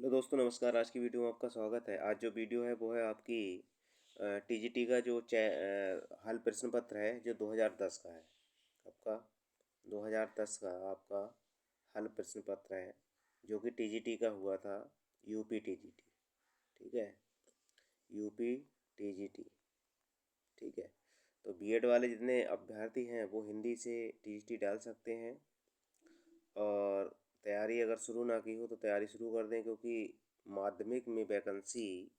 Hello दोस्तों, नमस्कार। आज की वीडियो में आपका स्वागत है। आज जो वीडियो है वो है आपकी टीजीटी का जो हल प्रश्न पत्र है जो 2010 का है। आपका 2010 का आपका हल प्रश्न पत्र है जो कि टीजीटी का हुआ था। यूपी टीजीटी, ठीक है। यूपी टीजीटी, ठीक है। तो बीएड वाले जितने अभ्यर्थी हैं वो हिंदी से टीजीटी डाल सकते हैं। और तैयारी अगर शुरू ना की हो तो तैयारी शुरू कर दें, क्योंकि माध्यमिक में वैकेंसी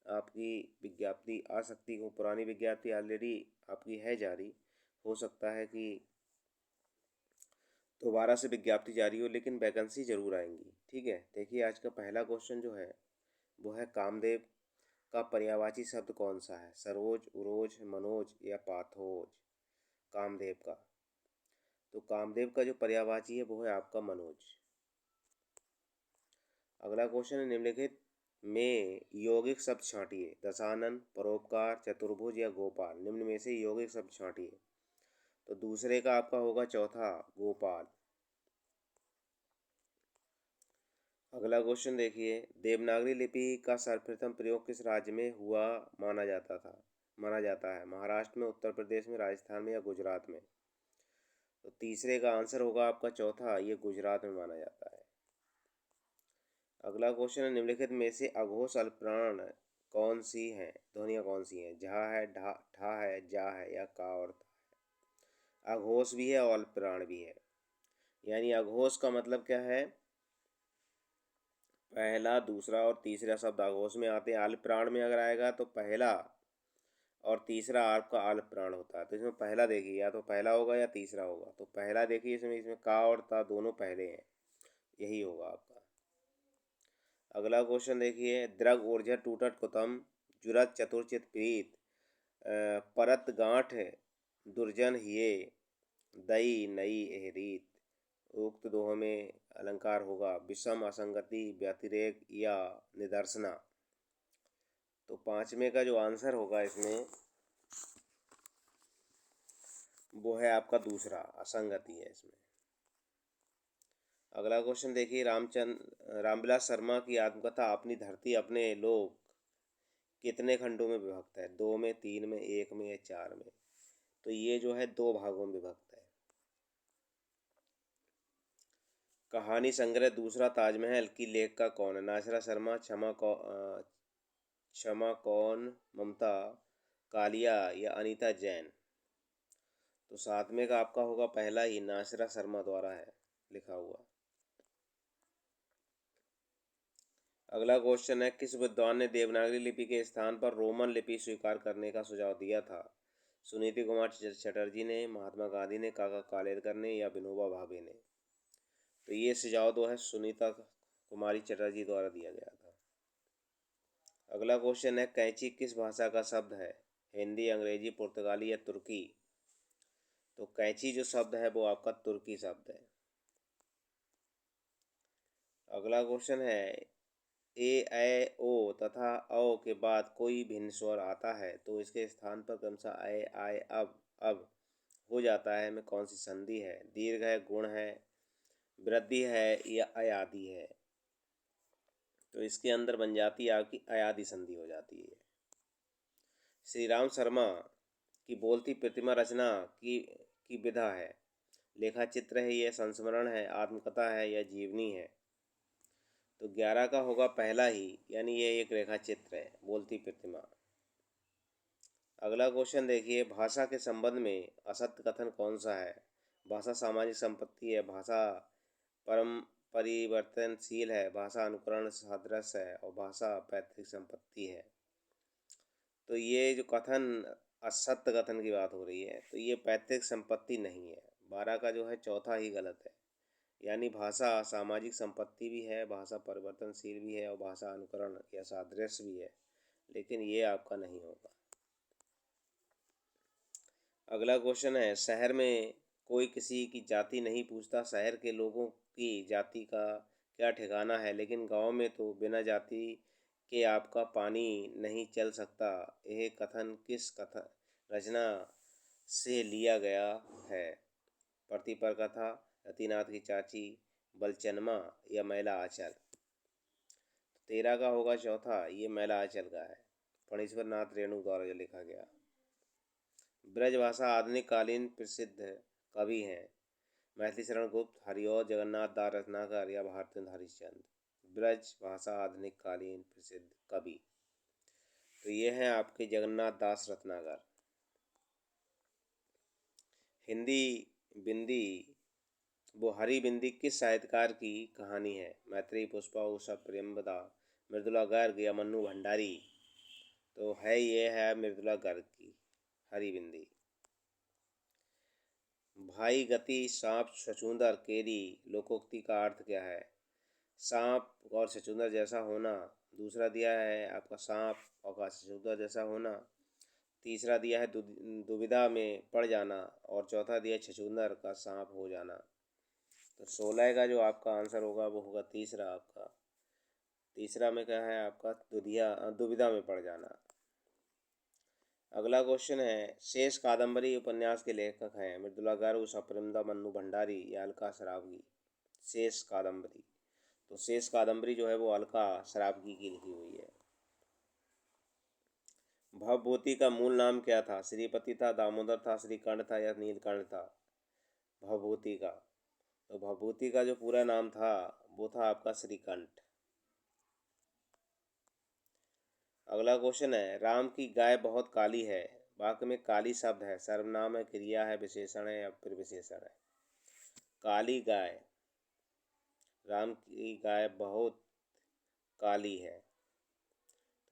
आपकी विज्ञप्ति आ सकती हो। पुरानी विज्ञप्ति ऑलरेडी आपकी है जारी। हो सकता है कि दोबारा से विज्ञप्ति जारी हो, लेकिन वैकेंसी जरूर आएंगी, ठीक है। देखिए, आज का पहला क्वेश्चन जो है वो है कामदेव का पर्यायवाची शब्द कौन सा है? सरोज, उरोज, मनोज या पाथोज? कामदेव का, तो कामदेव का जो पर्यायवाची है वो है आपका मनोज। अगला क्वेश्चन है निम्नलिखित में यौगिक शब्द छांटिए। दशानन, परोपकार, चतुर्भुज या गोपाल? निम्न में से यौगिक शब्द छांटिए। तो दूसरे का आपका होगा चौथा, गोपाल। अगला क्वेश्चन देखिए, देवनागरी लिपि का सर्वप्रथम प्रयोग किस राज्य में हुआ माना जाता है? महाराष्ट्र में, उत्तर प्रदेश में, राजस्थान में या गुजरात में? तो तीसरे का आंसर होगा आपका चौथा, ये गुजरात में माना जाता है। अगला क्वेश्चन है निम्नलिखित में से अघोष अल्पप्राण कौन सी हैं? ध्वनियाँ कौन सी हैं? झा है, ढा ठा है, जा है या का और था है? अघोष भी है और अल्पप्राण भी है। यानी अघोष का मतलब क्या है? पहला, दूसरा और तीसरा शब्द अघोष में आते हैं। अल्पप्राण में अगर आएगा तो पहला और तीसरा आपका अल्पप्राण होता है। तो इसमें पहला देखिए, या तो पहला होगा या तीसरा होगा। तो पहला देखिए, इसमें का और ता दोनों पहले हैं, यही होगा आपका। अगला क्वेश्चन देखिए, द्रग ऊर्जा टूटट कुतम जुरत चतुर्चित प्रीत परत गांठ दुर्जन हिये दई नई एह रीत? उक्त दोहों में अलंकार होगा विषम, असंगति, व्यतिरेक या निदर्शना। तो पांचवे का जो आंसर होगा इसमें वो है आपका दूसरा, असंगति है इसमें। अगला क्वेश्चन देखिए, रामविलास शर्मा की आत्मकथा अपनी धरती अपने लोग कितने खंडों में विभक्त है? 2 में, 3 में, 1 में या 4 में? तो ये जो है 2 भागों में विभक्त है। कहानी संग्रह दूसरा ताजमहल की लेखिका कौन है? नासिरा शर्मा, क्षमा कौन, ममता कालिया या अनीता जैन? तो सातवें का आपका होगा पहला ही, नासिरा शर्मा द्वारा है लिखा हुआ। अगला क्वेश्चन है, किस विद्वान ने देवनागरी लिपि के स्थान पर रोमन लिपि स्वीकार करने का सुझाव दिया था? सुनीति कुमार चटर्जी ने, महात्मा गांधी ने, काका कालेलकर ने या विनोबा भावे ने? तो ये सुझाव तो है सुनीता कुमारी चटर्जी द्वारा दिया गया था। अगला क्वेश्चन है, कैंची किस भाषा का शब्द है? हिंदी, अंग्रेजी, पुर्तगाली या तुर्की? तो कैंची जो शब्द है वो आपका तुर्की शब्द है। अगला क्वेश्चन है, ए, ऐ, ओ तथा औ के बाद कोई भिन्न स्वर आता है तो इसके स्थान पर क्रमशः ऐ, आय, अब हो जाता है में कौन सी संधि है? दीर्घ है, गुण है, वृद्धि है या अयादि है? तो इसके अंदर बन जाती है आपकी अयादि संधि हो जाती है। श्री राम शर्मा की बोलती प्रतिमा रचना की विधा है? लेखा चित्र है, यह संस्मरण है, आत्मकथा है या जीवनी है? तो 11 का होगा पहला ही, यानी ये एक रेखा चित्र है, बोलती प्रतिमा। अगला क्वेश्चन देखिए, भाषा के संबंध में असत्य कथन कौन सा है? भाषा सामाजिक संपत्ति है, भाषा परम परिवर्तनशील है, भाषा अनुकरण सदृश है और भाषा पैतृक संपत्ति है। तो ये जो कथन असत्य कथन की बात हो रही है, तो ये पैतृक संपत्ति नहीं है। 12 का जो है चौथा ही गलत है। यानी भाषा सामाजिक संपत्ति भी है, भाषा परिवर्तनशील भी है और भाषा अनुकरण या सादृश्य भी है, लेकिन ये आपका नहीं होगा। अगला क्वेश्चन है, शहर में कोई किसी की जाति नहीं पूछता, शहर के लोगों की जाति का क्या ठिकाना है? लेकिन गांव में तो बिना जाति के आपका पानी नहीं चल सकता। यह कथन किस कथन रचना से लिया गया है? प्रतिपर कथा, रतिनाथ की चाची, बलचनमा या मैला आंचल? 13 का होगा चौथा, ये मैला आंचल का है, फणीश्वर नाथ रेणु द्वारा जो लिखा गया। ब्रजभाषा आधुनिक कालीन प्रसिद्ध कवि हैं मैथिली शरण गुप्त, हरिऔध जगन्नाथ दास रत्नाकर या भारतेंदु हरिश्चंद्र। ब्रज भाषा आधुनिक कालीन प्रसिद्ध कवि, तो ये हैं आपके जगन्नाथ दास रत्नाकर। हिंदी बिंदी वो हरी बिंदी किस साहित्यकार की कहानी है? मैत्रेयी, पुष्पा, उषा, प्रेमदा, मृदुला गर्ग या मन्नू भंडारी? तो है ये है मृदुला गर्ग की हरी बिंदी। भाई गति सांप छछूंदर केरी लोकोक्ति का अर्थ क्या है? सांप और छछूंदर जैसा होना। दूसरा दिया है आपका सांप और छछूंदर जैसा होना। तीसरा दिया है दुविधा में पड़ जाना, और चौथा दिया है छछूंदर का सांप हो जाना। तो 16 का जो आपका आंसर होगा वो होगा तीसरा आपका। तीसरा में क्या है आपका दुविधा में पड़ जाना। अगला क्वेश्चन है, शेष कादम्बरी उपन्यास के लेखक हैं मृदुला गर्ग, उषा प्रेमदा, मन्नू भंडारी या अलका सरावगी? शेष कादम्बरी, तो शेष कादम्बरी जो है वो अलका सरावगी की लिखी हुई है। भवभूति का मूल नाम क्या था? श्रीपति था, दामोदर था, श्रीकंठ था या नीलकंठ था? भवभूति का, तो भवभूति का जो पूरा नाम था वो था आपका श्रीकंठ। अगला क्वेश्चन है, राम की गाय बहुत काली है, वाक्य में काली शब्द है, सर्वनाम है, क्रिया है, विशेषण है या फिर विशेषण है? काली गाय, राम की गाय बहुत काली है,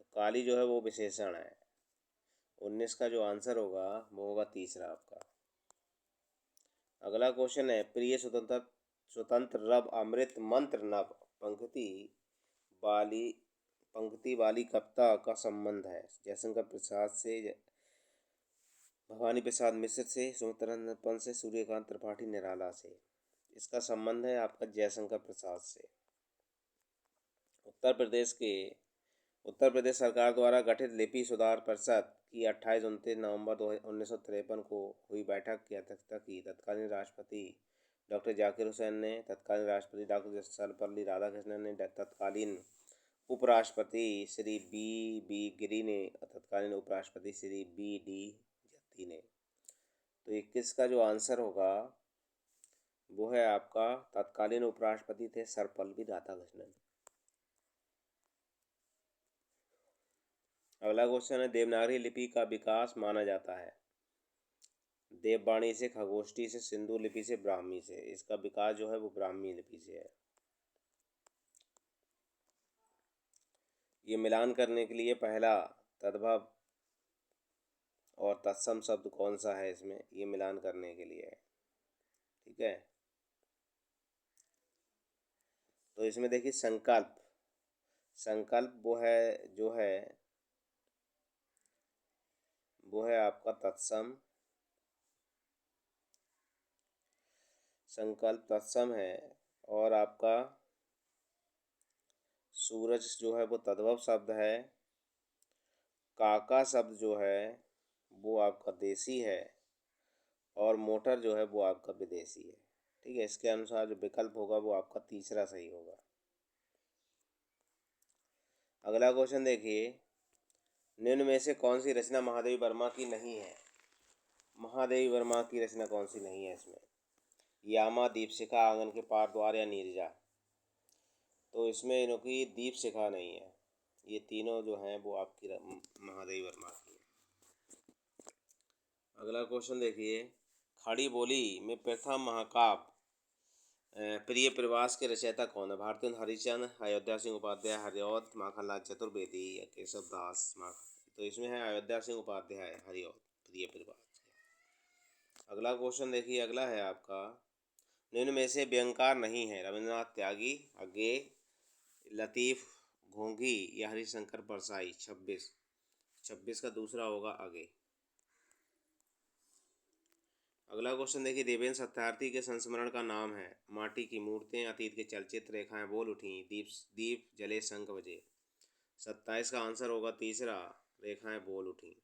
तो काली जो है वो विशेषण है। 19 का जो आंसर होगा वो होगा तीसरा आपका। अगला क्वेश्चन है, प्रिय स्वतंत्र रब अमृत मंत्र नभ पंक्ति वाली कविता का संबंध है? जयशंकर प्रसाद से, भवानी प्रसाद मिश्र से, सुमित्रानंद पंत से, सूर्यकांत त्रिपाठी निराला से? इसका संबंध है आपका जयशंकर प्रसाद से। उत्तर प्रदेश सरकार द्वारा गठित लिपि सुधार परिषद की 28-29 नवंबर 1953 को हुई बैठक की अध्यक्षता की तत्कालीन राष्ट्रपति डॉक्टर जाकिर हुसैन ने, तत्कालीन राष्ट्रपति डॉक्टर सर्वपल्ली राधाकृष्णन ने, तत्कालीन उपराष्ट्रपति श्री बी गिरी ने, तत्कालीन उपराष्ट्रपति श्री बी डी जत्ती ने। तो 21 का जो आंसर होगा वो है आपका, तत्कालीन उपराष्ट्रपति थे सर्वपल्ली राधाकृष्णन। अगला क्वेश्चन है, देवनागरी लिपि का विकास माना जाता है? देववाणी से, खगोष्ठी से, सिंधु लिपि से, ब्राह्मी से? इसका विकास जो है वो ब्राह्मी लिपि से है। ये मिलान करने के लिए पहला तद्भव और तत्सम शब्द कौन सा है इसमें, ये मिलान करने के लिए है, ठीक है। तो इसमें देखिए संकल्प वो है आपका तत्सम, संकल्प तत्सम है। और आपका सूरज जो है वो तद्भव शब्द है। काका शब्द जो है वो आपका देसी है, और मोटर जो है वो आपका विदेशी है, ठीक है। इसके अनुसार जो विकल्प होगा वो आपका तीसरा सही होगा। अगला क्वेश्चन देखिए, निम्न में से कौन सी रचना महादेवी वर्मा की नहीं है? महादेवी वर्मा की रचना कौन सी नहीं है इसमें? यामा, दीपशिखा, आंगन के पार द्वार या नीरजा? तो इसमें इनकी दीपशिखा नहीं है, ये तीनों जो हैं वो आपकी महादेवी वर्मा की है। अगला क्वेश्चन देखिए, खड़ी बोली में प्रथम महाकाव्य प्रिय प्रवास के रचयिता कौन है? भारतेंदु हरिश्चंद्र, अयोध्या सिंह उपाध्याय, हरिऔध, माखनलाल चतुर्वेदी या केशव दास माखन? तो इसमें है अयोध्या सिंह उपाध्याय, हरिऔध प्रिय प्रवास। अगला क्वेश्चन देखिए, अगला है आपका, निम्न में से व्यंगकार नहीं है? रविंद्रनाथ त्यागी, अज्ञे, लतीफ घोंघी या हरिशंकर परसाई? 26 का दूसरा होगा आगे। अगला क्वेश्चन देखिए, देवेंद्र सत्यार्थी के संस्मरण का नाम है? माटी की मूर्तें, अतीत के चलचित्र, रेखाएं बोल उठी, दीप जले शंख बजे? 27 का आंसर होगा तीसरा, रेखाएं बोल उठी।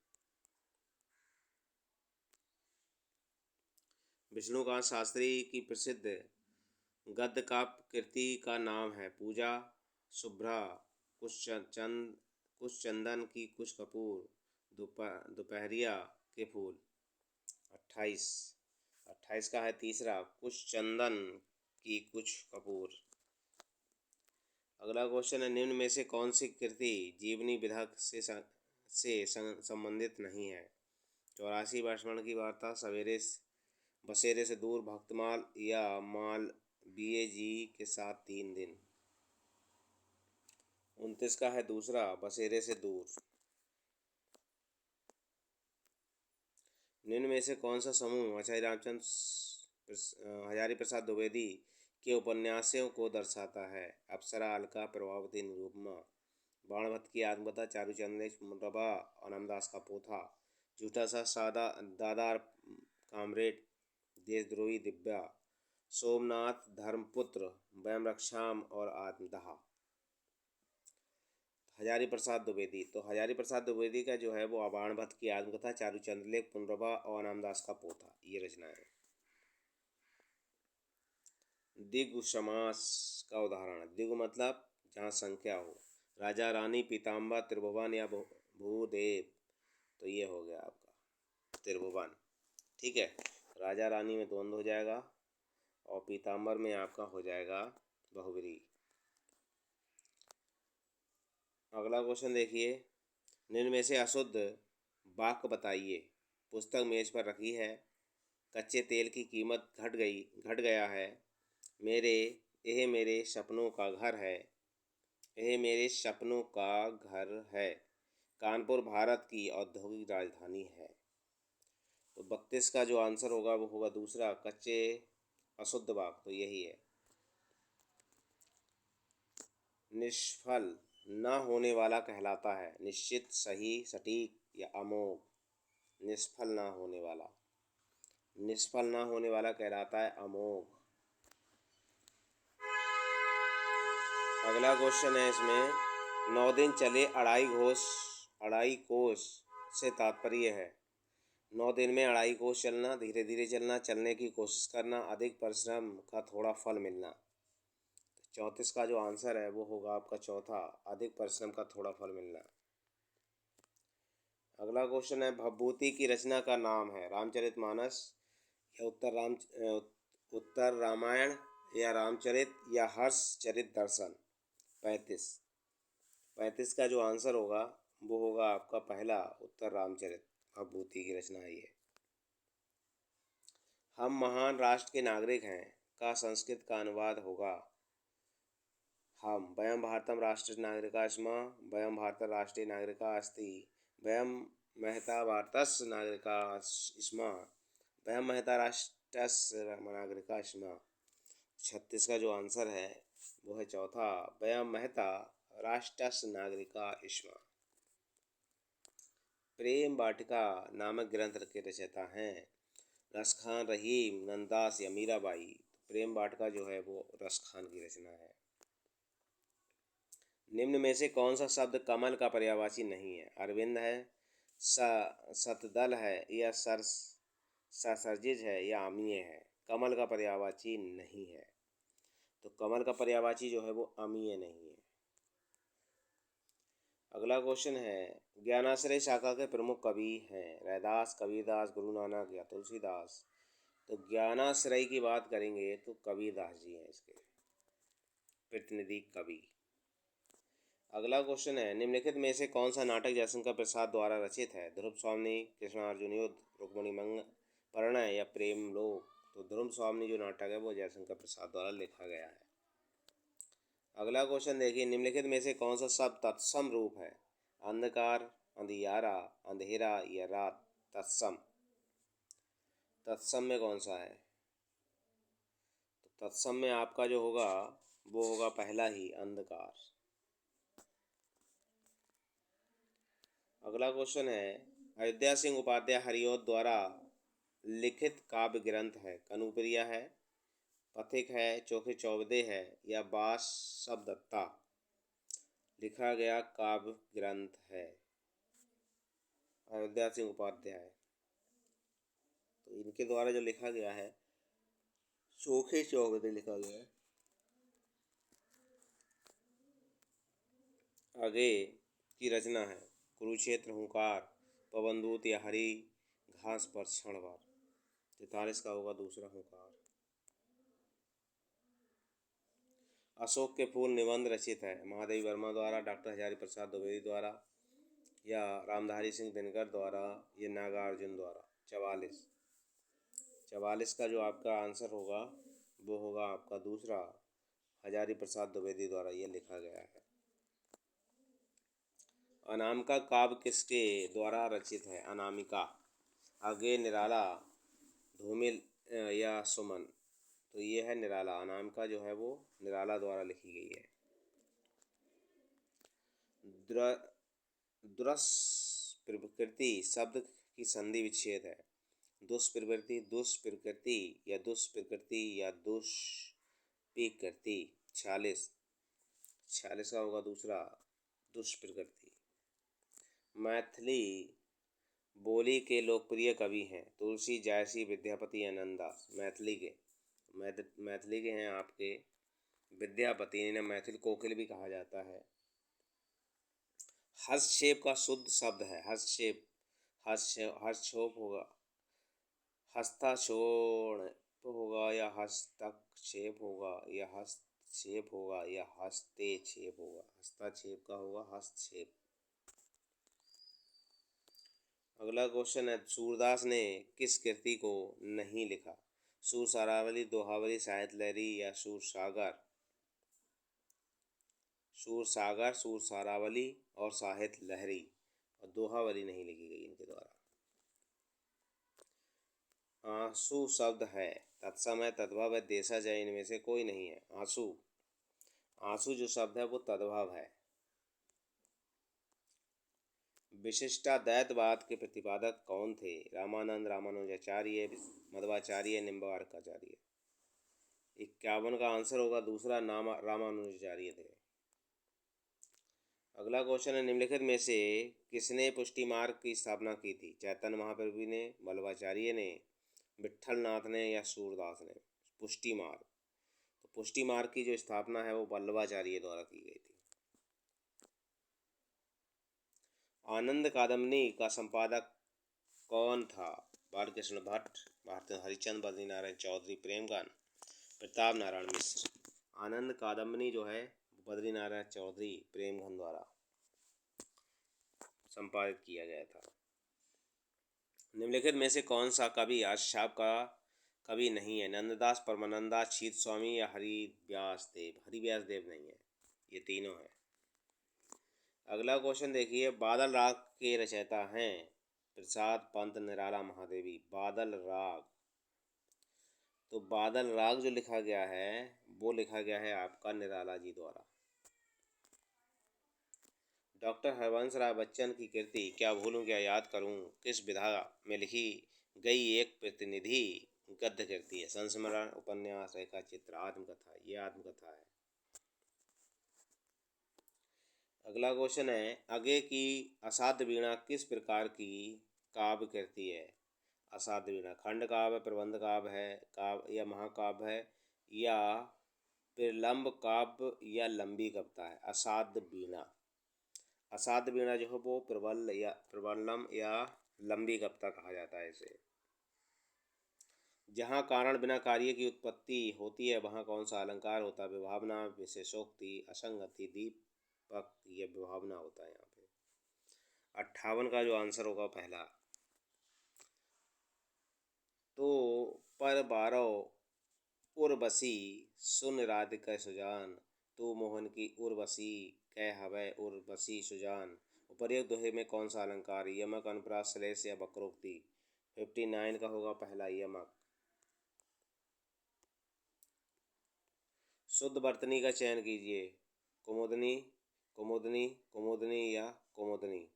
विष्णुकांत शास्त्री की प्रसिद्ध गद्य काव्य कृति का नाम है? पूजा, शुभ्रा, कुछ चंदन की कुछ कपूर, दोपहरिया के फूल। 28 28 का है तीसरा, कुछ चंदन की कुछ कपूर। अगला क्वेश्चन है, निम्न में से कौन सी कृति जीवनी विधा से संबंधित नहीं है? 84 वर्षमण की वार्ता, बसेरे से दूर, भक्तमाल या मालवीय जी के साथ 3 दिन। 29 का है दूसरा, बसेरे से दूर। निम्न में से कौन सा समूह आचार्य रामचंद्र हजारी प्रसाद द्विवेदी के उपन्यासों को दर्शाता है? अप्सरा, अलका, प्रभावती, निरुपमा। बाणभट्ट की आत्मकथा, चारूचंद्र मुरबा और रामदास का पोथा। झूठा सा सादा दादार कामरेड, देशद्रोही दिव्या। सोमनाथ, धर्मपुत्र, वयम रक्षाम और आत्मदाह। हजारी प्रसाद द्विवेदी, तो हजारी प्रसाद द्विवेदी का जो है वो बाणभट्ट की आत्मकथा, चारूचंद्र पुनर्भा और रामदास का पोथा, ये रचना है। द्विगु समास का उदाहरण। द्विगु मतलब जहाँ संख्या हो। राजा, रानी, पीताम्बर, त्रिभुवन या भूदेव, तो ये हो गया आपका त्रिभुवन। ठीक है, राजा रानी में द्वंद्व हो जाएगा और पीताम्बर में आपका हो जाएगा बहुब्री। अगला क्वेश्चन देखिए, निम्न में से अशुद्ध वाक्य बताइए। पुस्तक मेज पर रखी है, कच्चे तेल की कीमत घट गया है, यह मेरे सपनों का घर है, यह मेरे सपनों का घर है, कानपुर भारत की औद्योगिक राजधानी है। तो 32 का जो आंसर होगा वो होगा दूसरा, कच्चे अशुद्ध वाक्य, तो यही है। निष्फल न होने वाला कहलाता है निश्चित, सही, सटीक या अमोघ। निष्फल न होने वाला, निष्फल न होने वाला कहलाता है अमोघ। अगला क्वेश्चन है इसमें, 9 दिन चले अढ़ाई कोस से तात्पर्य है। 9 दिन में अढ़ाई कोस चलना, धीरे धीरे चलना, चलने की कोशिश करना, अधिक परिश्रम का थोड़ा फल मिलना। 34 का जो आंसर है वो होगा आपका चौथा, अधिक परिश्रम का थोड़ा फल मिलना। अगला क्वेश्चन है, भवभूति की रचना का नाम है? रामचरितमानस या उत्तर रामायण या रामचरित या हर्षचरित दर्शन। 35 का जो आंसर होगा वो होगा आपका पहला, उत्तर रामचरित। भवभूति की रचना है ये। हम महान राष्ट्र के नागरिक हैं का संस्कृत का अनुवाद होगा हम वयम भारतम राष्ट्रीय नागरिका स्म, वयम भारत राष्ट्रीय नागरिका अस्ति, वयम महता भारतस्य नागरिका स्म, वयम महता राष्ट्रस्य नागरिका स्म। 36 का जो आंसर है वो है चौथा, वयम महता राष्ट्रस्य नागरिका स्म। प्रेम वाटिका नामक ग्रंथ के रचयिता हैं रसखान, रहीम, नंददास या मीराबाई। प्रेम वाटिका जो है वो रसखान की रचना है। निम्न में से कौन सा शब्द कमल का पर्यायवाची नहीं है? अरविंद है, सतदल है या सरसर्जिज है या अमीय है। कमल का पर्यायवाची नहीं है, तो कमल का पर्यायवाची जो है वो अमीय नहीं है। अगला क्वेश्चन है, ज्ञानाश्रय शाखा के प्रमुख कवि हैं? रैदास, कबीरदास, गुरु नानक या तुलसीदास। तो ज्ञानाश्रय की बात करेंगे तो कबीरदास जी हैं इसके प्रतिनिधि कवि। अगला क्वेश्चन है, निम्नलिखित में से कौन सा नाटक जयशंकर प्रसाद द्वारा रचित है? ध्रुव स्वामिनी, कृष्णार्जुन युद्ध, रुक्मिणी परिणय या प्रेम लोक। तो ध्रुव स्वामिनी जो नाटक है वो जयशंकर प्रसाद द्वारा लिखा गया है। अगला क्वेश्चन देखिए, निम्नलिखित में से कौन सा शब्द तत्सम रूप है? अंधकार, अंधियारा, अंधेरा या रात। तत्सम, तत्सम में कौन सा है? तो तत्सम में आपका जो होगा वो होगा पहला ही, अंधकार। अगला क्वेश्चन है, अयोध्या सिंह उपाध्याय हरिऔध द्वारा लिखित काव्य ग्रंथ है? कनुप्रिया है, पथिक है, चोखे चौबदे है या बासव दत्ता लिखा गया काव्य ग्रंथ है? अयोध्या सिंह उपाध्याय, तो इनके द्वारा जो लिखा गया है चोखे चौबदे लिखा गया है। आगे की रचना है कुरुक्षेत्र, हुंकार, पवनदूत या हरी घास पर क्षण भर। 43 का होगा दूसरा हुंकार। अशोक के फूल निबंध रचित है महादेवी वर्मा द्वारा, डॉक्टर हजारी प्रसाद द्विवेदी द्वारा या रामधारी सिंह दिनकर द्वारा, ये नागार्जुन द्वारा। 44 का जो आपका आंसर होगा वो होगा आपका दूसरा, हजारी प्रसाद द्विवेदी द्वारा ये लिखा गया है। अनामिका काव्य किसके द्वारा रचित है? अनामिका। आगे निराला, धूमिल या सुमन, तो ये है निराला। अनामिका जो है वो निराला द्वारा लिखी गई है। दुष्प्रकृति शब्द की संधि विच्छेद है। दुष्प्रवृत्ति, दुष्प्रकृति या दुष्प्रकृति या दुष्प्रकृति। 46 का होगा दूसरा, दुष्प्रकृति। मैथिली बोली के लोकप्रिय कवि हैं तुलसी, जायसी, विद्यापति या नंददास। मैथिली के हैं आपके विद्यापति, इन्हें मैथिल कोकिल भी कहा जाता है। हस्तक्षेप का शुद्ध शब्द है हस्तक्षेप। हस्तक्षेप होगा, हस्ताक्षेप होगा या हस्तक्षेप होगा या हस्तक्षेप होगा या हस्तेक्षेप होगा। हस्तक्षेप का होगा हस्तक्षेप। अगला क्वेश्चन है सूरदास ने किस कृति को नहीं लिखा? सूर सारावली, दोहावली, साहित्य लहरी या सूर सागर। सूर सागर, सूर सारावली और साहित्य लहरी, और दोहावली नहीं लिखी गई इनके द्वारा। आंसू शब्द है तत्सम है, तद्भव है, देशज है, इनमें से कोई नहीं है। आंसू जो शब्द है वो तद्भव है। विशिष्टाद्वैतवाद के प्रतिपादक कौन थे? रामानंद, रामानुजाचार्य, मध्वाचार्य, निम्बार्काचार्य। 51 का आंसर होगा दूसरा, रामानुजाचार्य थे। अगला क्वेश्चन है निम्नलिखित में से किसने पुष्टि मार्ग की स्थापना की थी? चैतन्य महाप्रभु ने, वल्लभाचार्य ने, विट्ठल नाथ ने या सूरदास ने। पुष्टि मार्ग, तो पुष्टि मार्ग की जो स्थापना है वो वल्लभाचार्य द्वारा की गई थी। आनंद कादम्बनी का संपादक कौन था? बालकृष्ण भट्ट, भारत हरिचंद, बद्रीनारायण चौधरी, प्रेमगन, प्रताप नारायण मिश्र। आनंद कादम्बनी जो है बद्रीनारायण चौधरी, प्रेमगन द्वारा संपादित किया गया था। निम्नलिखित में से कौन सा कवि अष्टछाप का कवि नहीं है? नंददास, परमानंदास, छीत स्वामी या हरिव्यास देव। हरिव्यास देव नहीं है, ये तीनों है। अगला क्वेश्चन देखिए, बादल राग के रचयिता हैं प्रसाद, पंत, निराला, महादेवी। बादल राग, तो बादल राग जो लिखा गया है वो लिखा गया है आपका निराला जी द्वारा। डॉक्टर हरवंश राय बच्चन की कृति क्या भूलूं क्या याद करूं किस विधा में लिखी गई एक प्रतिनिधि गद्य कृति है? संस्मरण, उपन्यास, रेखा चित्र, आत्मकथा। ये आत्मकथा है। अगला क्वेश्चन है आगे की असाध्य वीणा किस प्रकार की काव्य कृति है? असाध्य वीणा खंड काव्य, प्रबंध काव्य है, काव्य या महाकाव्य है, या प्रलंब काव्य या लंबी कविता है? असाध्य वीणा। असाध्य वीणा जो है वो प्रबलम या लंबी कविता कहा जाता है इसे। जहाँ कारण बिना कार्य की उत्पत्ति होती है वहाँ कौन सा अलंकार होता है? विभावना, विशेषोक्ति, असंगति, दीपक, ये विभावना होता है यहाँ पे। 58 का जो आंसर होगा पहला, तो पर बारो उर्वशी सुन राधिका सुजान, तू मोहन की उर्वशी कह हवै उर्वशी सुजान। उपर्युक्त दोहे में कौन सा अलंकार? यमक, अनुप्रास, श्लेष या वक्रोक्ति। 59 का होगा पहला, यमक। शुद्ध वर्तनी का चयन कीजिए। कुमुदनी, कुमुदनी, कुमुदनी या कुमुदनी।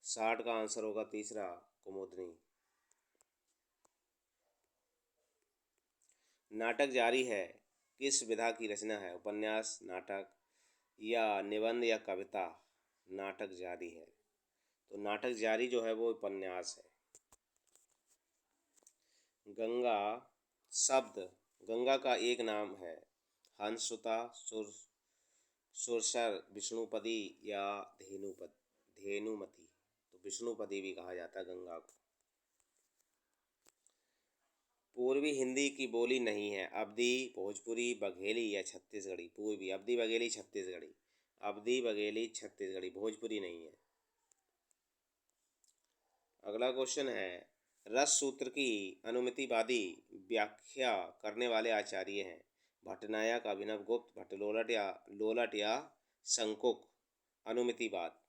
60 का आंसर होगा तीसरा, कुमुदनी। नाटक जारी है किस विधा की रचना है? उपन्यास, नाटक या निबंध या कविता। नाटक जारी है, तो नाटक जारी जो है वो उपन्यास है। गंगा शब्द गंगा का एक नाम है हंसुता, सुरसर, विष्णुपदी या धेनुमती। तो विष्णुपदी भी कहा जाता है गंगा को। पूर्वी हिंदी की बोली नहीं है, अवधी, भोजपुरी, बघेली या छत्तीसगढ़ी। पूर्वी अवधी, बघेली, छत्तीसगढ़ी। अवधी, बघेली, छत्तीसगढ़ी, भोजपुरी नहीं है। अगला क्वेश्चन है, रस सूत्र की अनुमितिवादी व्याख्या करने वाले आचार्य हैं। भट्टनायक, अभिनव गुप्त, लोलट या शंकुक। अनुमितिवाद,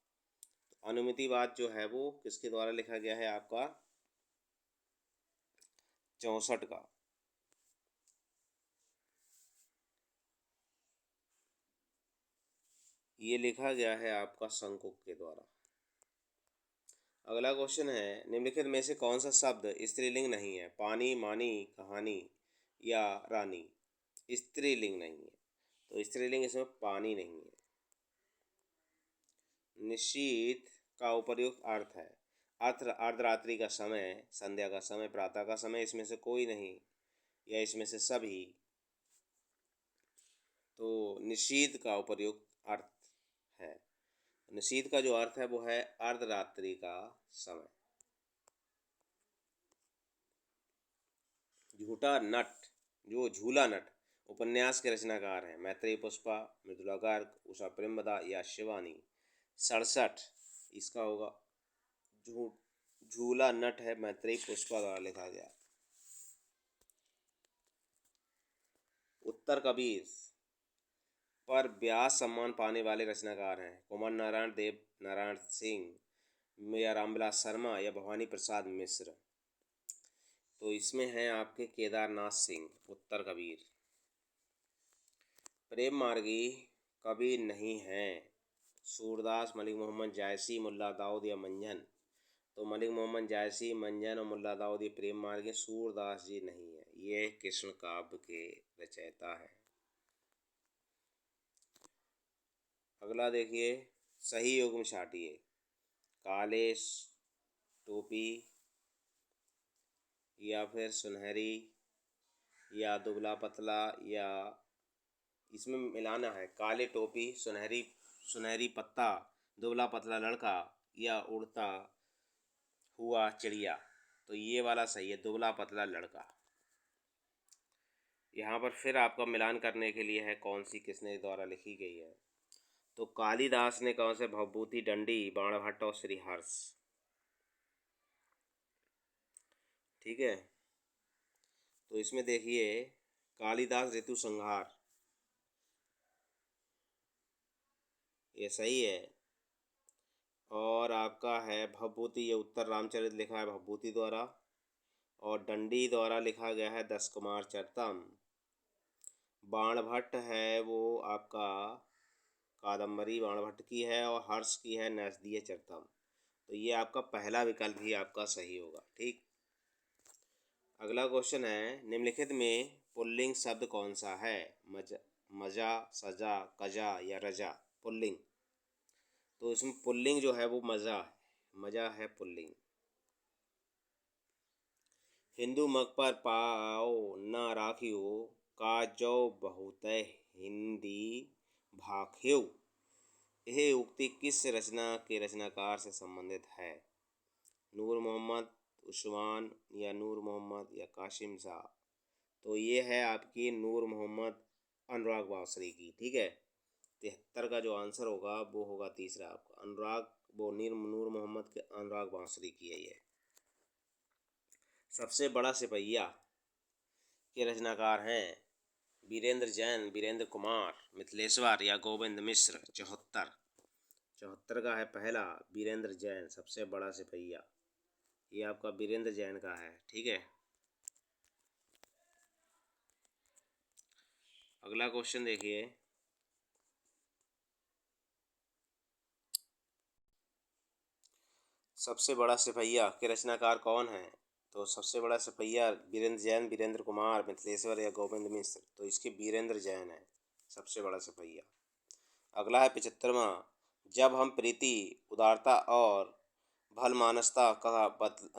अनुमितिवाद जो है वो किसके द्वारा लिखा गया है आपका? 64 का। ये लिखा गया है आपका शंकुक के द्वारा। अगला क्वेश्चन है, निम्नलिखित में से कौन सा शब्द स्त्रीलिंग नहीं है? पानी, मानी, कहानी या रानी। स्त्रीलिंग नहीं है, तो स्त्रीलिंग इसमें पानी नहीं है। निशीथ का उपर्युक्त अर्थ है अर्धरात्रि का समय, संध्या का समय, प्रातः का समय, इसमें से कोई नहीं या इसमें से सभी। तो निशीथ का उपर्युक्त अर्थ है, निशीथ का जो अर्थ है वो है अर्धरात्रि का समय। झूठा नट, जो झूला नट उपन्यास के रचनाकार हैं। मैत्रेयी पुष्पा, मृदुला गर्ग, उषा प्रेमवदा या शिवानी। 67 इसका होगा। झूला नट है, मैत्रेयी पुष्पा द्वारा लिखा गया। उत्तर कबीर पर व्यास सम्मान पाने वाले रचनाकार हैं। कुमार नारायण, देव नारायण सिंह या रामविलास शर्मा या भवानी प्रसाद मिश्र। तो इसमें हैं आपके केदारनाथ सिंह, उत्तर कबीर। प्रेम मार्गी कबीर नहीं हैं। सूरदास, मलिक मोहम्मद जायसी, मुल्ला दाऊद या मंझन। तो मलिक मोहम्मद जायसी, मंझन और मुल्ला दाऊद ये प्रेम मार्गी। सूरदास जी नहीं है, ये कृष्ण काव्य के रचयिता है। अगला देखिए, सही युग्म छाटिए। काले टोपी या फिर सुनहरी या दुबला पतला, या इसमें मिलाना है काले टोपी, सुनहरी पत्ता, दुबला पतला लड़का या उड़ता हुआ चिड़िया। तो ये वाला सही है, दुबला पतला लड़का। यहाँ पर फिर आपका मिलान करने के लिए है कौन सी किसने द्वारा लिखी गई है। तो कालिदास ने कौन से? भवभूति, दंडी, बाणभट्ट और श्रीहर्ष। ठीक है, तो इसमें देखिए कालिदास ऋतु संहार, ये सही है। और आपका है भवभूति, ये उत्तर रामचरित लिखा है भवभूति द्वारा। और दंडी द्वारा लिखा गया है 10 कुमार चरितम। बाणभट्ट है वो आपका कादम्बरी बाणभट्ट की है, और हर्ष की है नैषधीय चरितम। तो ये आपका पहला विकल्प ही आपका सही होगा। ठीक, अगला क्वेश्चन है, निम्नलिखित में पुल्लिंग शब्द कौन सा है? मजा, सजा, कजा या रजा। पुल्लिंग, तो इसमें पुल्लिंग जो है वो मजा है, मजा है पुल्लिंग। हिंदू मग पर पाओ न राखियो, काजौ बहुत हिंदी भाख्यो। यह उक्ति किस रचना के रचनाकार से संबंधित है? नूर मोहम्मद, उस्मान या नूर मोहम्मद या कासिम शाह। तो ये है आपकी नूर मोहम्मद अनुराग बांसुरी की। ठीक है, 73 का जो आंसर होगा वो होगा तीसरा आपका नूर मोहम्मद के अनुराग बांसुरी की है ये। सबसे बड़ा सिपहिया के रचनाकार हैं वीरेंद्र जैन, वीरेंद्र कुमार, मिथिलेश्वर या गोविंद मिश्र। 74 का है पहला वीरेंद्र जैन, सबसे बड़ा सिपहिया। ये आपका वीरेंद्र जैन का है। ठीक है, अगला क्वेश्चन देखिए, सबसे बड़ा सिपहिया के रचनाकार कौन है? तो सबसे बड़ा सिपहिया वीरेंद्र जैन, वीरेंद्र कुमार, मिथिलेश्वर या गोविंद मिश्र। तो इसके वीरेंद्र जैन है सबसे बड़ा सिपहिया। अगला है 75वां, जब हम प्रीति, उदारता और भलमानसता का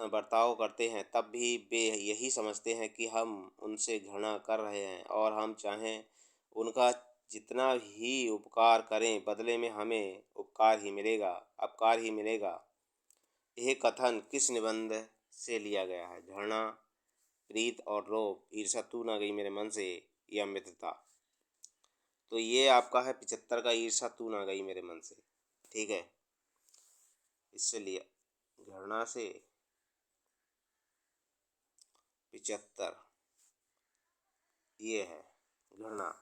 बर्ताव करते हैं तब भी वे यही समझते हैं कि हम उनसे घृणा कर रहे हैं, और हम चाहें उनका जितना ही उपकार करें बदले में हमें अपकार ही मिलेगा। यह कथन किस निबंध से लिया गया है? घृणा, प्रीत और लोभ, ईर्ष्या तू ना गई मेरे मन से, या मित्रता। तो ये आपका है 75 का, ईर्ष्या तू ना गई मेरे मन से। ठीक है, इससे लिया घृणा से 75, ये है घृणा।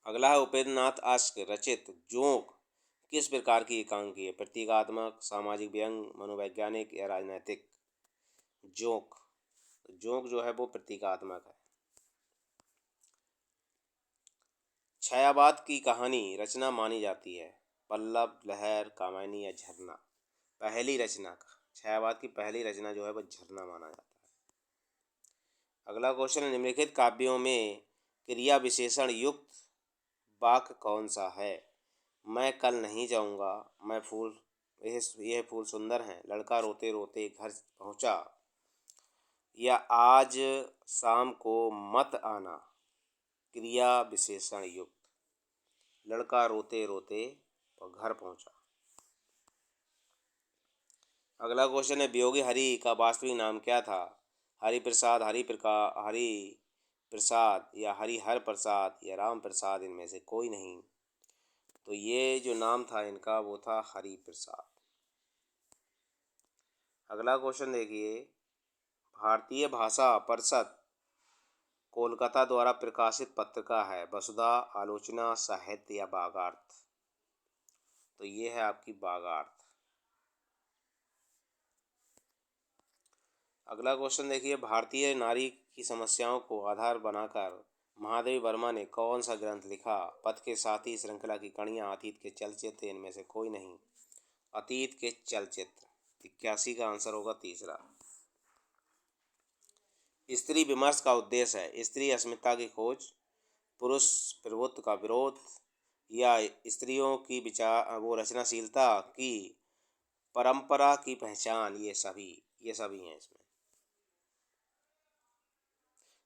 अगला है उपेंद्र नाथ आश्क रचित जोंक किस प्रकार की एकांकी है? प्रतीकात्मक, सामाजिक व्यंग, मनोवैज्ञानिक या राजनैतिक? जोंक, जोंक जो है वो प्रतीकात्मक है। छायावाद की कहानी रचना मानी जाती है? पल्लव, लहर, कामायनी या झरना? पहली रचना का, छायावाद की पहली रचना जो है वो झरना माना जाता है। अगला क्वेश्चन है, निम्नलिखित काव्यों में क्रिया विशेषण युक्त वाक्य कौन सा है? मैं कल नहीं जाऊंगा, मैं फूल, यह फूल सुंदर हैं, लड़का रोते रोते घर पहुंचा, या आज शाम को मत आना। क्रिया विशेषण युक्त, लड़का रोते रोते घर पहुंचा। अगला क्वेश्चन है, वियोगी हरि का वास्तविक नाम क्या था? हरि प्रसाद, हरि प्रसाद या हरिहर प्रसाद या राम प्रसाद, इनमें से कोई नहीं। तो ये जो नाम था इनका वो था हरि प्रसाद। अगला क्वेश्चन देखिए, भारतीय भाषा परिषद कोलकाता द्वारा प्रकाशित पत्रिका है? वसुधा, आलोचना, साहित्य या बागार्थ? तो ये है आपकी बागार्थ। अगला क्वेश्चन देखिए, भारतीय नारी की समस्याओं को आधार बनाकर महादेवी वर्मा ने कौन सा ग्रंथ लिखा? पथ के साथी, श्रृंखला की कड़ियाँ, अतीत के चलचित्र, इनमें से कोई नहीं। अतीत के चलचित्र। 81 का आंसर होगा तीसरा। स्त्री विमर्श का उद्देश्य है? स्त्री अस्मिता की खोज, पुरुष प्रभुत्व का विरोध, या स्त्रियों की विचार वो रचनाशीलता की परंपरा की पहचान। ये सभी हैं इसमें।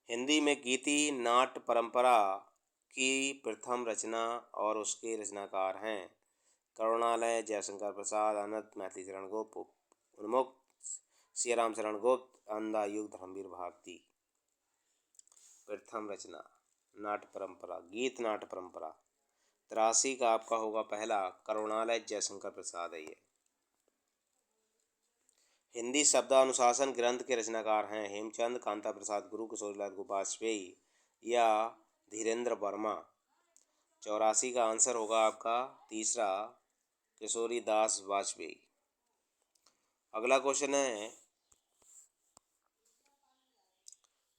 हिंदी में गीति नाट्य परंपरा की प्रथम रचना और उसके रचनाकार हैं? करुणालय, जयशंकर प्रसाद, अनंत, मैथिली शरण गुप्त, उन्मुक्त, सियाराम शरण गुप्त, अंधा युग, धर्मवीर भारती। प्रथम रचना नाट्य परंपरा, गीत नाट्य परंपरा। 83 का आपका होगा पहला, करुणालय, जयशंकर प्रसाद है ये। हिंदी शब्दानुशासन ग्रंथ के रचनाकार हैं? हेमचंद, कांता प्रसाद गुरु, किशोरीलाल वाजपेयी या धीरेन्द्र वर्मा? 84 का आंसर होगा आपका तीसरा, किशोरी दास वाजपेयी। अगला क्वेश्चन है,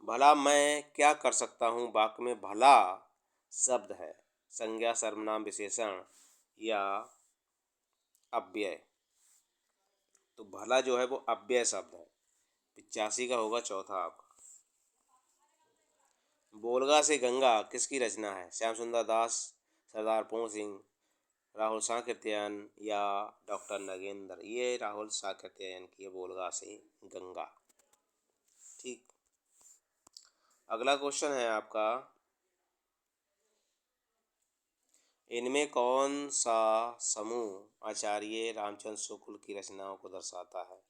भला मैं क्या कर सकता हूँ वाक्य में भला शब्द है? संज्ञा, सर्वनाम, विशेषण या अव्यय? तो भला जो है वो अव्यय शब्द है। 85 का होगा चौथा आपका। बोलगा से गंगा किसकी रचना है? श्याम सुंदर दास, सरदार पूर्ण सिंह, राहुल साकृत्यायन या डॉक्टर नगेंद्र? ये राहुल साकृत्यायन की है, बोलगा से गंगा। ठीक। अगला क्वेश्चन है आपका, इनमें कौन सा समूह आचार्य रामचंद्र शुक्ल की रचनाओं को दर्शाता है?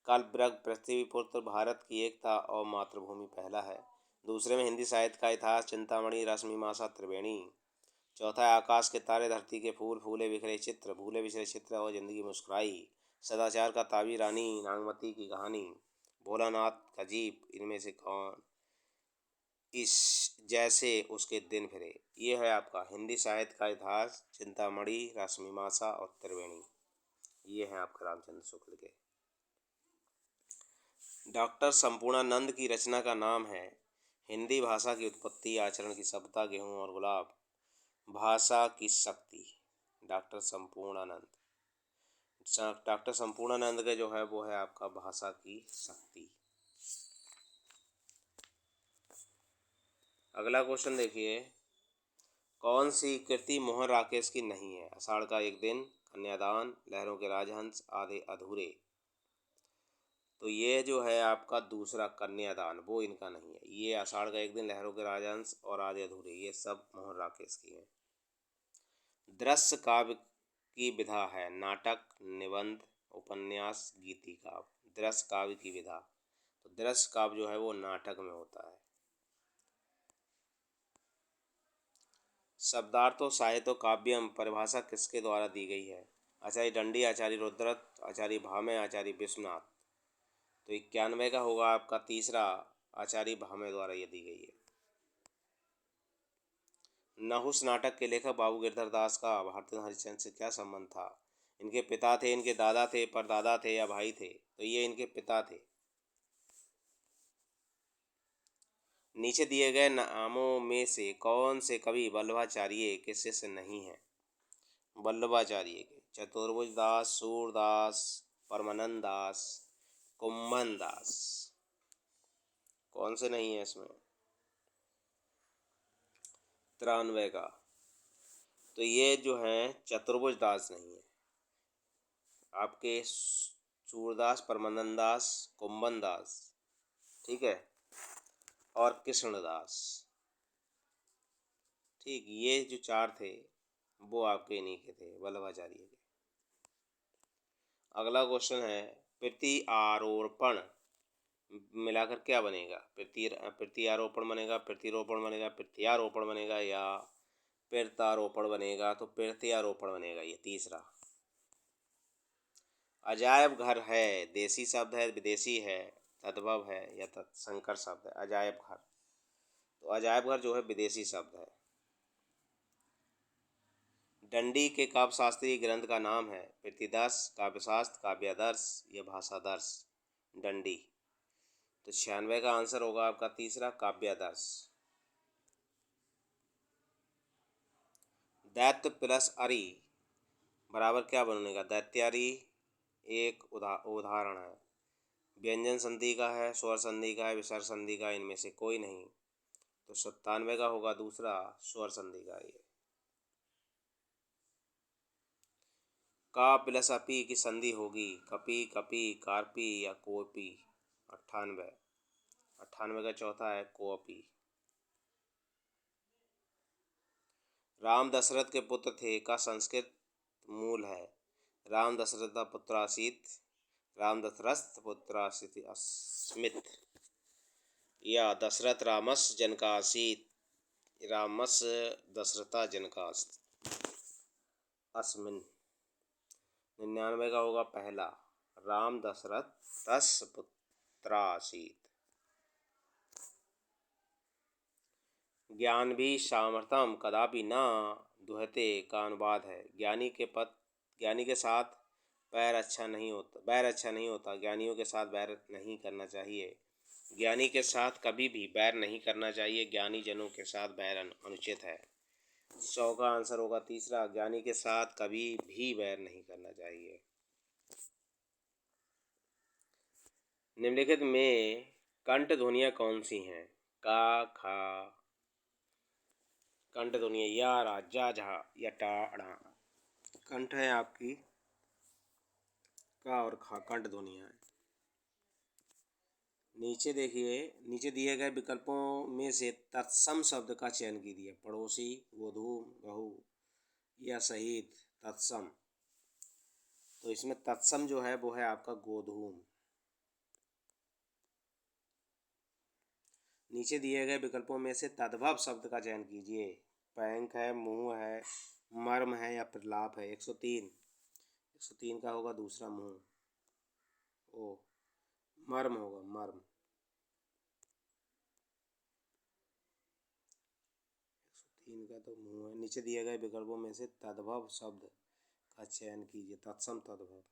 कल्पवृक्ष, पृथ्वीपुत्र, भारत की एकता और मातृभूमि पहला है। दूसरे में हिंदी साहित्य का इतिहास, चिंतामणि, रश्मिमासा, त्रिवेणी। चौथा है आकाश के तारे, धरती के फूल, भूले बिखरे चित्र और जिंदगी मुस्कुराई। सदाचार का ताबी, रानी नागमती की कहानी, भोलानाथ का जीप, इनमें से कौन? इस जैसे उसके दिन फिरे। ये है आपका हिंदी साहित्य का इतिहास, चिंतामणि, रश्मिमासा और त्रिवेणी। ये हैं आपके रामचंद्र शुक्ल के। डॉक्टर संपूर्णानंद की रचना का नाम है? हिंदी भाषा की उत्पत्ति, आचरण की सभ्यता, गेहूं और गुलाब, भाषा की शक्ति। डॉक्टर संपूर्णानंद का जो है वो है आपका भाषा की शक्ति। अगला क्वेश्चन देखिए, कौन सी कृति मोहन राकेश की नहीं है? आषाढ़ का एक दिन, कन्यादान, लहरों के राजहंस, आधे अधूरे? तो ये जो है आपका दूसरा कन्यादान, वो इनका नहीं है। ये आषाढ़ का एक दिन, लहरों के राजहंस और आधे अधूरे, ये सब मोहन राकेश की हैं। दृश्य काव्य की विधा है नाटक, निबंध, उपन्यास, गीति काव्य। दृश्य काव्य की विधा, तो दृश्य काव्य जो है वो नाटक में होता है। शब्दार्थ और साहित्य काव्यम परिभाषा किसके द्वारा दी गई है? आचार्य दंडी, आचार्य रुद्रदत्त, आचार्य भामे, आचार्य विश्वनाथ। तो 91 का होगा आपका तीसरा, आचार्य भामे द्वारा ये दी गई है। नहुस नाटक के लेखक बाबू गिरधर दास का भारतेंदु हरिश्चंद्र से क्या संबंध था? इनके पिता थे, इनके दादा थे, परदादा थे या भाई थे? तो ये इनके पिता थे। नीचे दिए गए नामों में से कौन से कवि वल्लभाचार्य के शिष्य नहीं हैं? वल्लभाचार्य के चतुर्भुज दास, सूरदास, परमानंद दास, कुंभन दास, कौन से नहीं है इसमें? 93 का, तो ये जो है चतुर्भुज दास नहीं है। आपके सूरदास, परमानंद दास, कुंभन दास, ठीक है, और कृष्णदास, ठीक, ये जो चार थे वो आपके इन्हीं के थे, वल्लभाचार्य के। अगला क्वेश्चन है प्रत्यारोपण मिलाकर क्या बनेगा? प्रत्यारोपण बनेगा, प्रतिरोपण बनेगा, प्रत्यारोपण बनेगा या प्रत्यारोपण बनेगा? तो प्रत्यारोपण बनेगा ये तीसरा। अजायब घर है देसी शब्द है, विदेशी है, तद्भव है या संकर शब्द है? अजायब घर, तो अजायब घर जो है विदेशी शब्द है। दंडी के काव्य शास्त्रीय ग्रंथ का नाम है? प्रतिदर्श, काव्यशास्त्र, काव्यादर्श या भाषादर्श? दंडी, तो 96 का आंसर होगा आपका तीसरा, काव्यादर्श। दैत्य प्लस अरि बराबर क्या बनेगा? दैत्यारी एक उदाहरण है। व्यंजन संधि का है, स्वर संधि का है, विसर्ग संधि का है, इनमें से कोई नहीं। तो 97 का होगा दूसरा, स्वर संधि का ये। का प्लस अपी की संधि होगी? कपि, कपि, कार्पी या कोपी? 98 का चौथा है कोपी। राम दशरथ के पुत्र थे का संस्कृत मूल है? राम दशरथ पुत्र आसीत, राम दशरथ पुत्र अस्मित या दशरथ रामस जनका आसीत, रामस दशरथा जनका अस्मिन? 99 का होगा पहला, राम दशरथ तस पुत्रासीत। ज्ञान भी सामर्थ्यम कदापि न दुहते का अनुवाद है? ज्ञानी के साथ बैर अच्छा नहीं होता, ज्ञानियों के साथ बैर नहीं करना चाहिए। ज्ञानी के साथ कभी भी बैर नहीं करना चाहिए, ज्ञानी जनों के साथ बैर अनुचित है। 100 का आंसर होगा तीसरा, ज्ञानी के साथ कभी भी बैर नहीं करना चाहिए। निम्नलिखित में कंठ ध्वनियाँ कौन सी हैं? का, खा, कंठ ध्वनि या, रा, जा, झा या टा, ड़ा? कंठ है आपकी का और खा, कंठ ध्वनियाँ हैं। नीचे देखिए, नीचे दिए गए विकल्पों में से तत्सम शब्द का चयन कीजिए। पड़ोसी, गोधूम, बहू या शहीद? तत्सम, तो इसमें तत्सम जो है वो है आपका गोधूम। नीचे दिए गए विकल्पों में से तद्भव शब्द का चयन कीजिए। पैंक है, मुंह है, मर्म है या प्रलाप है? 103 का होगा दूसरा, मुंह। ओ, मर्म होगा, मर्म। 103 का तो मुंह है। नीचे दिए गए विकल्पों में से तद्भव शब्द का चयन कीजिए। तत्सम तद्भव,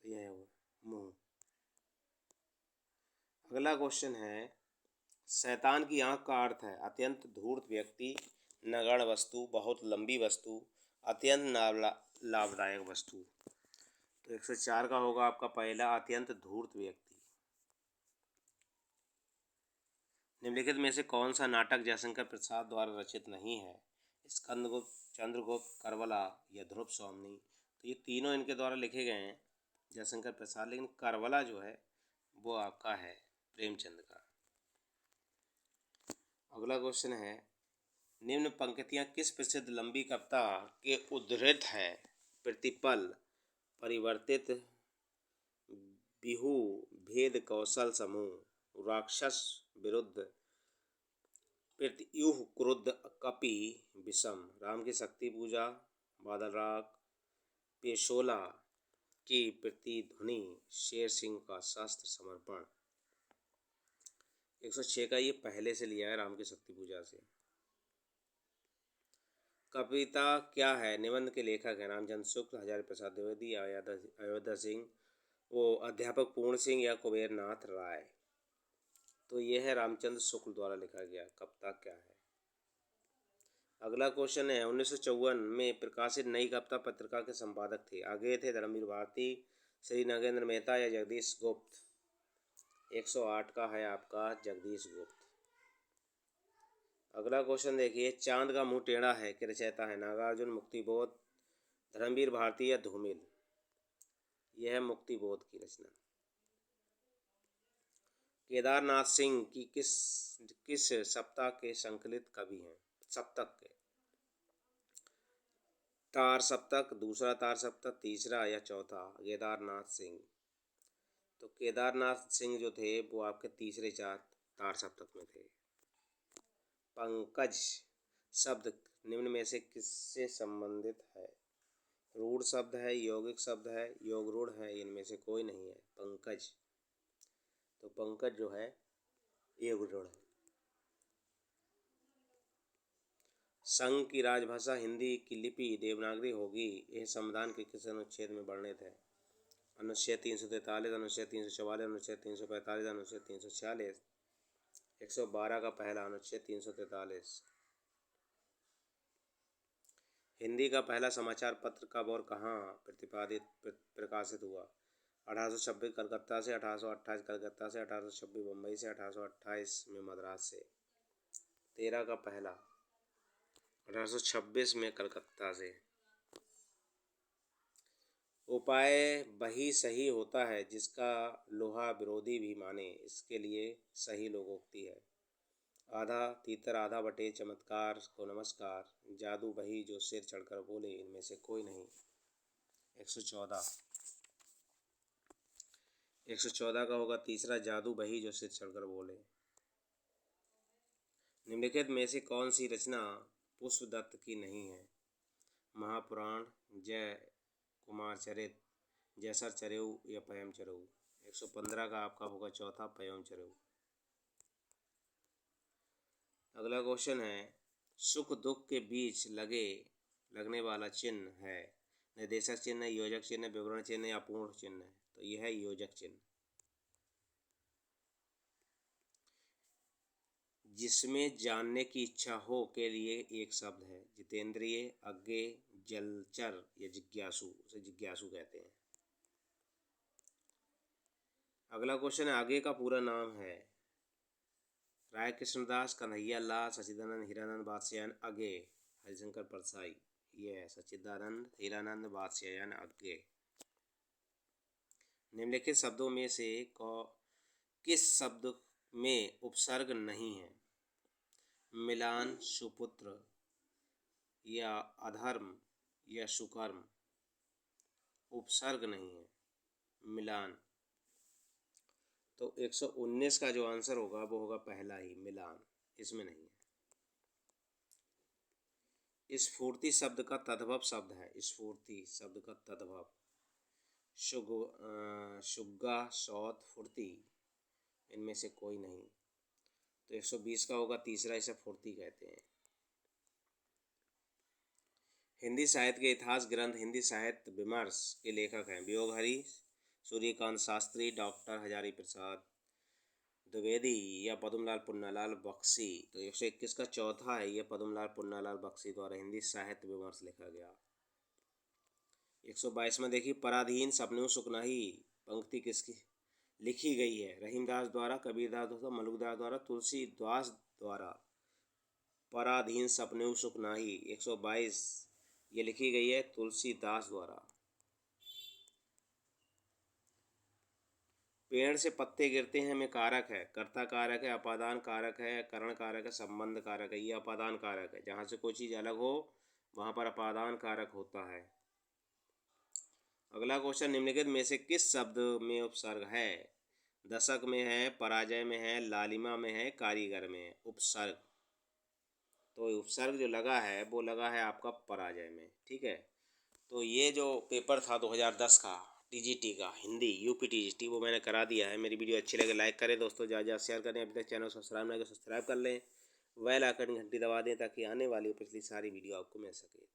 तो यह होगा मुंह। अगला क्वेश्चन है, शैतान की आंख का अर्थ है? अत्यंत धूर्त व्यक्ति, नगण्य वस्तु, बहुत लंबी वस्तु, अत्यंत लाभदायक वस्तु? तो 104 का होगा आपका पहला, अत्यंत धूर्त व्यक्ति। निम्नलिखित में से कौन सा नाटक जयशंकर प्रसाद द्वारा रचित नहीं है? स्कंदगुप्त, चंद्रगुप्त, करबला या ध्रुव स्वामिनी? तो ये तीनों इनके द्वारा लिखे गए हैं, जयशंकर प्रसाद, लेकिन करबला जो है वो आपका है प्रेमचंद का। अगला क्वेश्चन है, निम्न पंक्तियाँ किस प्रसिद्ध लंबी कविता के उद्धृत हैं? प्रतिपल, परिवर्तित, बिहू, भेद कौशल समूह, राक्षस विरुद्ध, प्रत्युह क्रुद्ध, कपि विषम, राम की शक्ति पूजा, बादल राग, पेशोला की प्रतिध्वनि, शेर सिंह का शस्त्र समर्पण। 106 का ये पहले से लिया है राम की शक्ति पूजा से। कविता क्या है? निबंध के लेखक हैं रामचंद्र शुक्ल, हजारी प्रसाद द्विवेदी, अयोध्या सिंह, वो अध्यापक पूर्ण सिंह या कुबेर नाथ राय। तो ये है रामचंद्र शुक्ल द्वारा लिखा गया। कविता क्या है? अगला क्वेश्चन है, 1954 में प्रकाशित नई कविता पत्रिका के संपादक थे? आगे थे धर्मवीर भारती, श्री नगेंद्र मेहता या जगदीश गुप्त। 108 का है आपका जगदीश गुप्त। अगला क्वेश्चन देखिए, चांद का मुंह टेढ़ा है के रचयिता है? नागार्जुन, मुक्तिबोध, धर्मवीर भारती या धूमिल। यह है मुक्तिबोध की रचना। केदारनाथ सिंह की किस सप्ताह के संकलित कवि हैं? सप्तक के। तार सप्तक, दूसरा तार सप्तक, तीसरा या चौथा? केदारनाथ सिंह। तो केदारनाथ सिंह जो थे वो आपके तीसरे तार सप्तक में थे। पंकज शब्द निम्न में से किससे संबंधित है? रूढ़ शब्द है, यौगिक शब्द है, योग रूढ़ है, इनमें से कोई नहीं है पंकज। तो पंकज जो है योग रूढ़ है। संघ की राजभाषा हिंदी की लिपि देवनागरी होगी, यह संविधान के किस अनुच्छेद में वर्णित है? अनुच्छेद 343, अनुच्छेद 344, अनुच्छेद 345, अनुच्छेद 346। 112 का पहला अनुच्छेद 343। हिंदी का पहला समाचार पत्र कब और कहाँ प्रकाशित हुआ? 1826 कलकत्ता से, 1828 कलकत्ता से, 1826 मुंबई से, 1828 में मद्रास से। 13 का पहला 1826 में कलकत्ता से। उपाय वही सही होता है जिसका लोहा विरोधी भी माने, इसके लिए सही लोकोक्ति है। आधा तीतर आधा बटे, चमत्कार को नमस्कार, जादू वही जो सिर चढ़कर बोले, इनमें से कोई नहीं। 114 का होगा तीसरा, जादू वही जो सिर चढ़कर बोले। निम्नलिखित में से कौन सी रचना पुष्पदत्त की नहीं है? महापुराण, जय कुमार चरित, जैसर चरेऊ या पयम चरेऊ। 115 का आपका होगा चौथा, पयम चरेऊ। अगला क्वेश्चन है, सुख दुख के बीच लगने वाला चिन्ह है? निर्देशक चिन्ह, योजक चिन्ह, विवरण चिन्ह या पूर्ण चिन्ह। तो यह है योजक चिन्ह। जिसमें जानने की इच्छा हो के लिए एक शब्द है? जितेंद्रिय, अज्ञे, जलचर या जिज्ञासु। उसे जिज्ञासु कहते हैं। अगला क्वेश्चन है, आगे का पूरा नाम है? राय कृष्णदास, कन्हैया लाल, सच्चिदानंद हीरानंद बादशाहन अज्ञे, हरिशंकर परसाई। ये है सच्चिदानंद हीरानंद बादशाहन अज्ञे। निम्नलिखित शब्दों में से किस शब्द में उपसर्ग नहीं है? मिलान, सुपुत्र या अधर्म या सुकर्म। उपसर्ग नहीं है मिलान। तो 119 का जो आंसर होगा वो होगा पहला ही, मिलान, इसमें नहीं है। स्फूर्ति शब्द का तद्भव शब्द है? स्फूर्ति शब्द का तद्भव शुग्गा, शौत, फुर्ती, इनमें से कोई नहीं। तो 120 का होगा तीसरा, इसे फुर्ती कहते हैं। हिंदी साहित्य के इतिहास ग्रंथ हिंदी साहित्य विमर्श के लेखक हैं? वियोगहरि, सूर्यकांत शास्त्री, डॉक्टर हजारी प्रसाद द्विवेदी या पद्मलाल पुन्नालाल बख्शी। तो 121 का चौथा है, यह पद्मलाल पुन्नालाल बख्शी द्वारा हिंदी साहित्य विमर्श लिखा गया। 122 में देखिए, पराधीन सपनेऊ सुखनाही पंक्ति किसकी लिखी गई है? रहीमदास द्वारा, कबीरदास द्वारा, मलुकदास द्वारा, तुलसीदास द्वारा। पराधीन सपनेऊ सुखनाही 122 ये लिखी गई है तुलसीदास द्वारा। पेड़ से पत्ते गिरते हैं में कारक है, कर्ता कारक है, अपादान कारक है, करण कारक है, संबंध कारक है। ये अपादान कारक है, जहाँ से कोई चीज़ अलग हो वहाँ पर अपादान कारक होता है। अगला क्वेश्चन, निम्नलिखित में से किस शब्द में उपसर्ग है? दशक में है, पराजय में है, लालिमा में है, कारीगर में है। उपसर्ग, तो उपसर्ग जो लगा है वो लगा है आपका पराजय में। ठीक है, तो ये जो पेपर था 2010 का टीजीटी का हिंदी यूपी टीजीटी, वो मैंने करा दिया है। मेरी वीडियो अच्छी लगे लाइक करें दोस्तों, ज़्यादा शेयर करें। अभी तक चैनल सब्सक्राइब नहीं किया सब्सक्राइब कर लें, बेल आइकन घंटी दबा दें ताकि आने वाली पिछली सारी वीडियो आपको मिल सके।